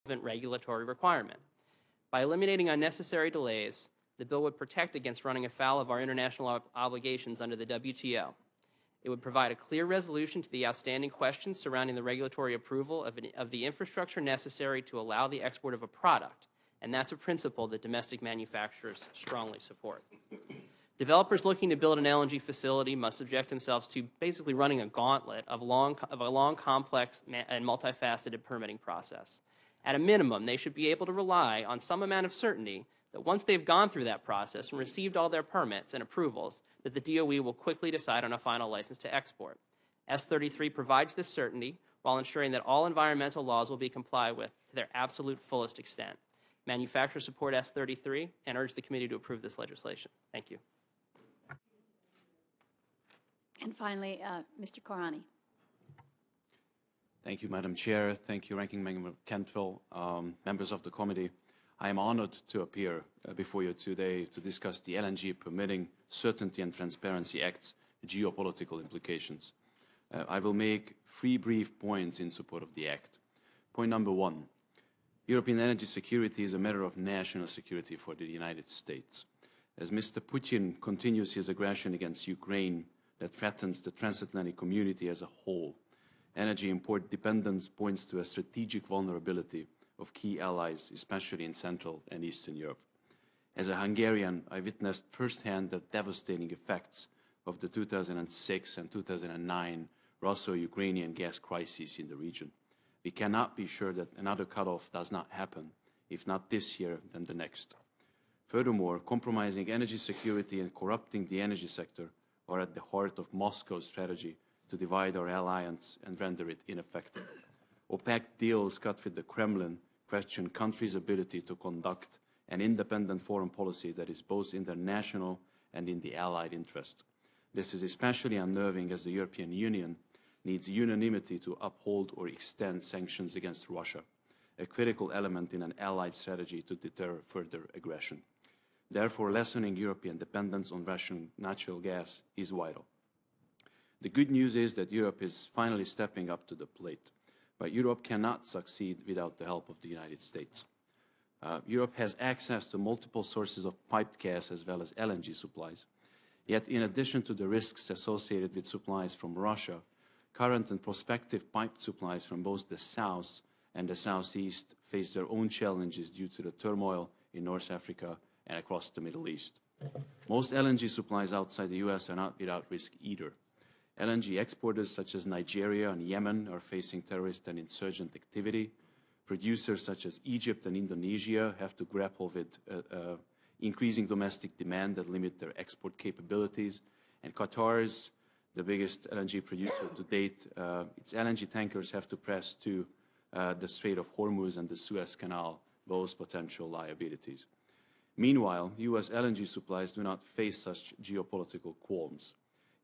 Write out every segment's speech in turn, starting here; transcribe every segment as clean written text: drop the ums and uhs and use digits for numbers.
regulatory requirement. By eliminating unnecessary delays, the bill would protect against running afoul of our international obligations under the WTO. It would provide a clear resolution to the outstanding questions surrounding the regulatory approval of the infrastructure necessary to allow the export of a product, and that's a principle that domestic manufacturers strongly support. Developers looking to build an LNG facility must subject themselves to basically running a gauntlet of a long, complex, and multifaceted permitting process. At a minimum, they should be able to rely on some amount of certainty that once they've gone through that process and received all their permits and approvals, that the DOE will quickly decide on a final license to export. S33 provides this certainty while ensuring that all environmental laws will be complied with to their absolute fullest extent. Manufacturers support S33 and urge the committee to approve this legislation. Thank you. And finally, Mr. Koranyi. Thank you, Madam Chair. Thank you, Ranking Member Cantwell, members of the committee. I am honored to appear before you today to discuss the LNG Permitting Certainty and Transparency Act's geopolitical implications. I will make 3 brief points in support of the Act. Point number 1, European energy security is a matter of national security for the United States. As Mr. Putin continues his aggression against Ukraine that threatens the transatlantic community as a whole, energy import dependence points to a strategic vulnerability of key allies, especially in Central and Eastern Europe. As a Hungarian, I witnessed firsthand the devastating effects of the 2006 and 2009 Russo-Ukrainian gas crises in the region. We cannot be sure that another cutoff does not happen, if not this year, then the next. Furthermore, compromising energy security and corrupting the energy sector are at the heart of Moscow's strategy to divide our alliance and render it ineffective. Opaque deals cut with the Kremlin question countries' ability to conduct an independent foreign policy that is both in their national and in the allied interest. This is especially unnerving as the European Union needs unanimity to uphold or extend sanctions against Russia, a critical element in an allied strategy to deter further aggression. Therefore, lessening European dependence on Russian natural gas is vital. The good news is that Europe is finally stepping up to the plate, but Europe cannot succeed without the help of the United States. Europe has access to multiple sources of piped gas as well as LNG supplies. Yet, in addition to the risks associated with supplies from Russia, current and prospective piped supplies from both the South and the Southeast face their own challenges due to the turmoil in North Africa and across the Middle East. Most LNG supplies outside the US are not without risk either. LNG exporters such as Nigeria and Yemen are facing terrorist and insurgent activity. Producers such as Egypt and Indonesia have to grapple with increasing domestic demand that limit their export capabilities. And Qatar's the biggest LNG producer to date. Its LNG tankers have to press to the Strait of Hormuz and the Suez Canal, both potential liabilities. Meanwhile, US LNG supplies do not face such geopolitical qualms.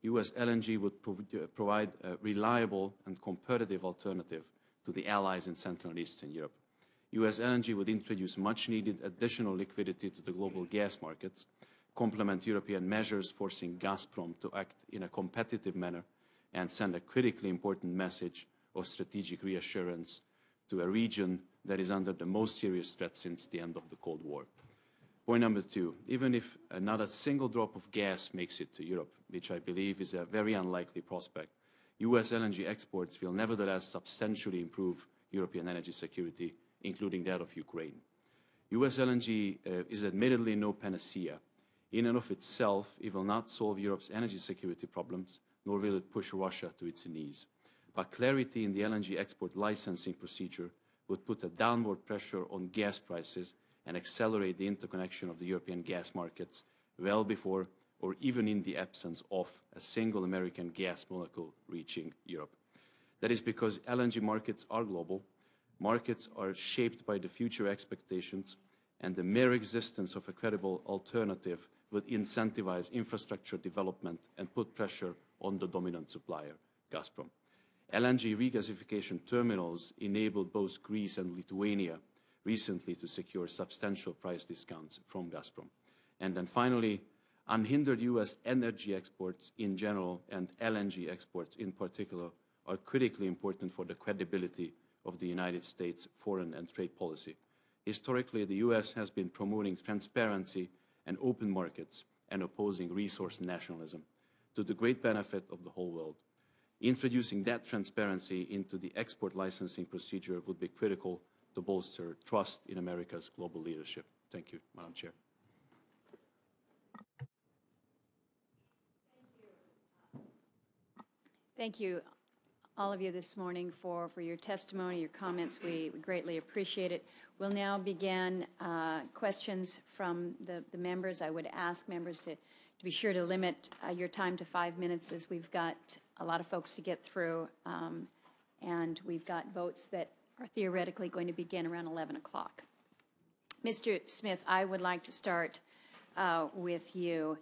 US LNG would provide a reliable and competitive alternative to the allies in Central and Eastern Europe. US LNG would introduce much-needed additional liquidity to the global gas markets, complement European measures forcing Gazprom to act in a competitive manner, and send a critically important message of strategic reassurance to a region that is under the most serious threat since the end of the Cold War. Point number 2, even if not a single drop of gas makes it to Europe, which I believe is a very unlikely prospect, US LNG exports will nevertheless substantially improve European energy security, including that of Ukraine. US LNG is admittedly no panacea. In and of itself, it will not solve Europe's energy security problems, nor will it push Russia to its knees. But clarity in the LNG export licensing procedure would put a downward pressure on gas prices and accelerate the interconnection of the European gas markets well before or even in the absence of a single American gas molecule reaching Europe. That is because LNG markets are global, markets are shaped by the future expectations, and the mere existence of a credible alternative would incentivize infrastructure development and put pressure on the dominant supplier, Gazprom. LNG regasification terminals enabled both Greece and Lithuania recently to secure substantial price discounts from Gazprom. And then finally, unhindered US energy exports in general and LNG exports in particular are critically important for the credibility of the United States foreign and trade policy. Historically, the U.S. has been promoting transparency and open markets and opposing resource nationalism to the great benefit of the whole world. Introducing that transparency into the export licensing procedure would be critical to bolster trust in America's global leadership. Thank you, Madam Chair. Thank you, all of you this morning for your testimony, your comments. We greatly appreciate it. We'll now begin questions from the members. I would ask members to be sure to limit your time to 5 minutes, as we've got a lot of folks to get through, and we've got votes that are theoretically going to begin around 11 o'clock. Mr. Smith, I would like to start with you.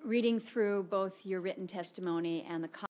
Reading through both your written testimony and the